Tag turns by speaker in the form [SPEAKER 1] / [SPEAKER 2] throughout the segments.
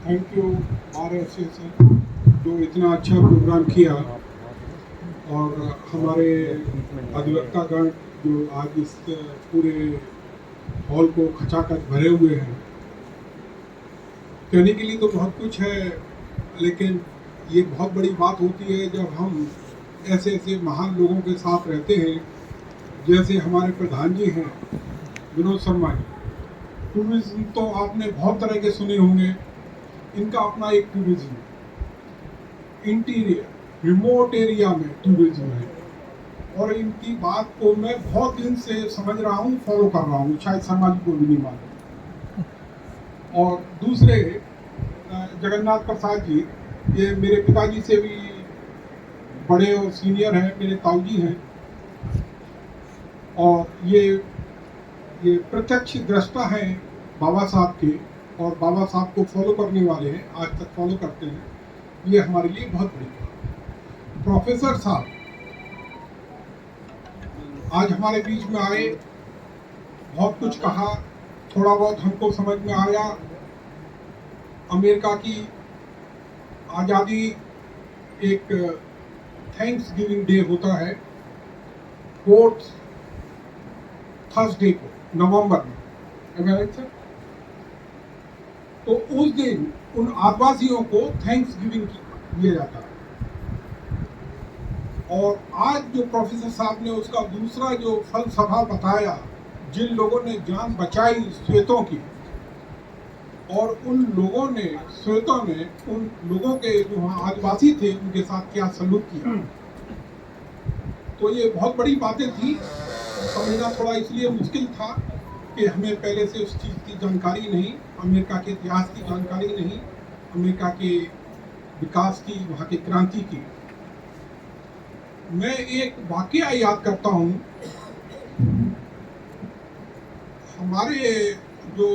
[SPEAKER 1] Thank you RSS जो इतना अच्छा प्रोग्राम किया, और हमारे अधिवक्तागण जो आज इस पूरे हॉल को खचाखच भरे हुए हैं। कहने के लिए तो बहुत कुछ है, लेकिन ये बहुत बड़ी बात होती है जब हम ऐसे ऐसे महान लोगों के साथ रहते हैं, जैसे हमारे प्रधान जी हैं विनोद शर्मा जी। टूरिज्म तो आपने बहुत तरह के सुने होंगे, इनका अपना एक टूरिज्म है, इंटीरियर रिमोट एरिया में टूरिज्म है, और इनकी बात को मैं बहुत दिन से समझ रहा हूँ, फॉलो कर रहा हूँ, शायद शर्मा जी को भी नहीं मालूम। और दूसरे जगन्नाथ प्रसाद जी, ये मेरे पिताजी से भी बड़े और सीनियर हैं, मेरे ताऊजी हैं, और ये प्रत्यक्ष दृष्टा हैं बाबा साहब के, और बाबा साहब को फॉलो करने वाले हैं, आज तक फॉलो करते हैं। ये हमारे लिए बहुत बड़ी बात है। प्रोफेसर साहब आज हमारे बीच में आए, बहुत कुछ कहा, थोड़ा बहुत हमको समझ में आया। अमेरिका की आज़ादी एक थैंक्स गिविंग डे होता है 4 थर्सडे को नवंबर में, अमेरिका। तो उस दिन उन आदिवासियों को थैंक्स गिविंग दिया जाता है। और आज जो प्रोफेसर साहब ने उसका दूसरा जो फलसफा बताया, जिन लोगों ने जान बचाई श्वेतों की, और उन लोगों ने, श्वेतों ने उन लोगों के जो वहाँ आदिवासी थे उनके साथ क्या सलूक किया, तो ये बहुत बड़ी बातें थी। समझना थोड़ा इसलिए मुश्किल था कि हमें पहले से उस चीज़ की जानकारी नहीं, अमेरिका के इतिहास की जानकारी नहीं, अमेरिका के विकास की, वहाँ की क्रांति की। मैं एक वाकया याद करता हूँ। हमारे जो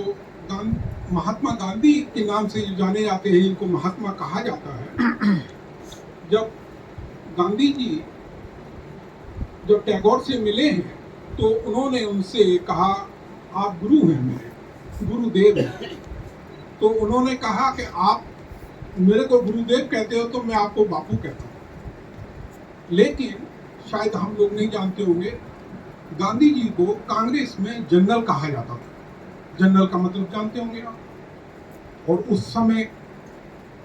[SPEAKER 1] महात्मा गांधी के नाम से जो जाने जाते हैं, इनको महात्मा कहा जाता है। जब गांधी जी जब टैगोर से मिले हैं, तो उन्होंने उनसे कहा, आप गुरु हैं, मेरे गुरुदेव हैं। तो उन्होंने कहा कि आप मेरे को गुरुदेव कहते हो तो मैं आपको बापू कहता हूँ। लेकिन शायद हम लोग नहीं जानते होंगे, गांधी जी को कांग्रेस में जनरल कहा जाता था। जनरल का मतलब जानते होंगे आप। और उस समय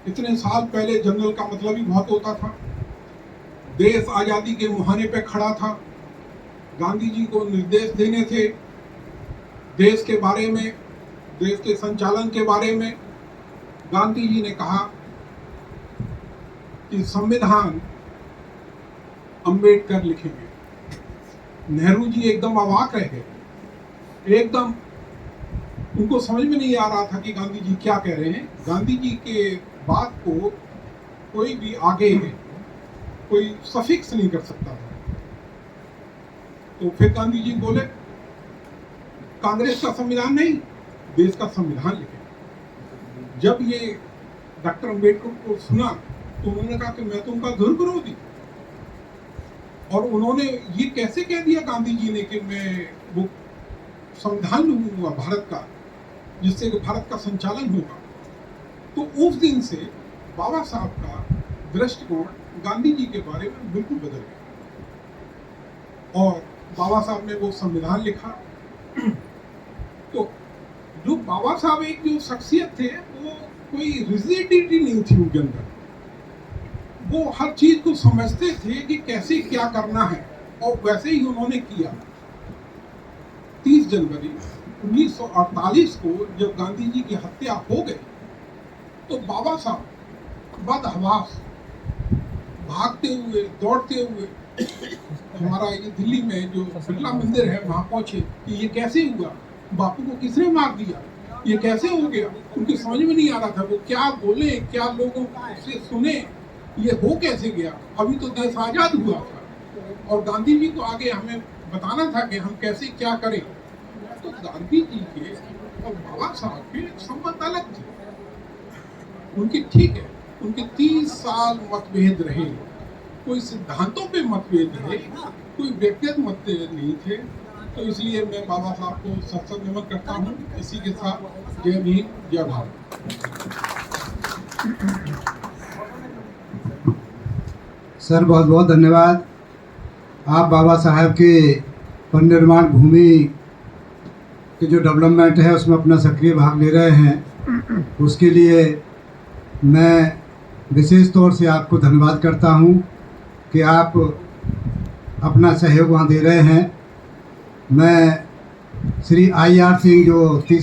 [SPEAKER 1] इतने साल पहले जनरल का मतलब ही बहुत होता था। देश आज़ादी के मुहाने पे खड़ा था, गांधी जी को निर्देश देने थे देश के बारे में, देश के संचालन के बारे में। गांधी जी ने कहा कि संविधान अंबेडकर लिखेंगे। नेहरू जी एकदम अवाक रह गए, एकदम उनको समझ में नहीं आ रहा था कि गांधी जी क्या कह रहे हैं। गांधी जी के बात को कोई भी आगे कोई सफिक्स नहीं कर सकता था। तो फिर गांधी जी बोले, कांग्रेस का संविधान नहीं, देश का संविधान लिखे। जब ये डॉक्टर अंबेडकर को सुना तो उन्होंने कहा कि मैं तो उनका धुर विरोधी। और उन्होंने ये कैसे कह दिया गांधी जी ने कि मैं वो संविधान लूंगा भारत का, जिससे भारत का संचालन होगा। तो उस दिन से बाबा साहब का दृष्टिकोण गांधी जी के बारे में बिल्कुल बदल गया, और बाबा साहब ने वो संविधान लिखा। तो जो बाबा साहब एक जो शख्सियत थे, वो कोई रिजिडिटी नहीं थी उनके अंदर। वो हर चीज को समझते थे कि कैसे क्या करना है, और वैसे ही उन्होंने किया। 30 जनवरी 1948 को जब गांधी जी की हत्या हो गई, तो बाबा साहब बदहवास भागते हुए, दौड़ते हुए हमारा ये दिल्ली में जो बिरला मंदिर है वहां पहुंचे कि ये कैसे हुआ, बापू को किसने मार दिया, ये कैसे हो गया। उनकी समझ में नहीं आ रहा था वो क्या बोले, क्या लोगों से सुने, ये हो कैसे गया। अभी तो देश आजाद हुआ था, और गांधी जी को आगे हमें बताना था कि हम कैसे क्या करें। तो गांधी जी के और बाबा साहब के संबंध अलग थे। उनकी ठीक है, उनके 30 साल मतभेद रहे, कोई सिद्धांतों पे मतभेद रहे, कोई व्यक्तिगत मतभेद नहीं थे। तो इसलिए मैं बाबा साहब को सत नमन करता हूँ। इसी के साथ जय भीम, जय भारत।
[SPEAKER 2] सर बहुत बहुत धन्यवाद। आप बाबा साहब के परिनिर्वाण भूमि के जो डेवलपमेंट है उसमें अपना सक्रिय भाग ले रहे हैं, उसके लिए मैं विशेष तौर से आपको धन्यवाद करता हूं कि आप अपना सहयोग वहाँ दे रहे हैं। मैं श्री IR सिंह जो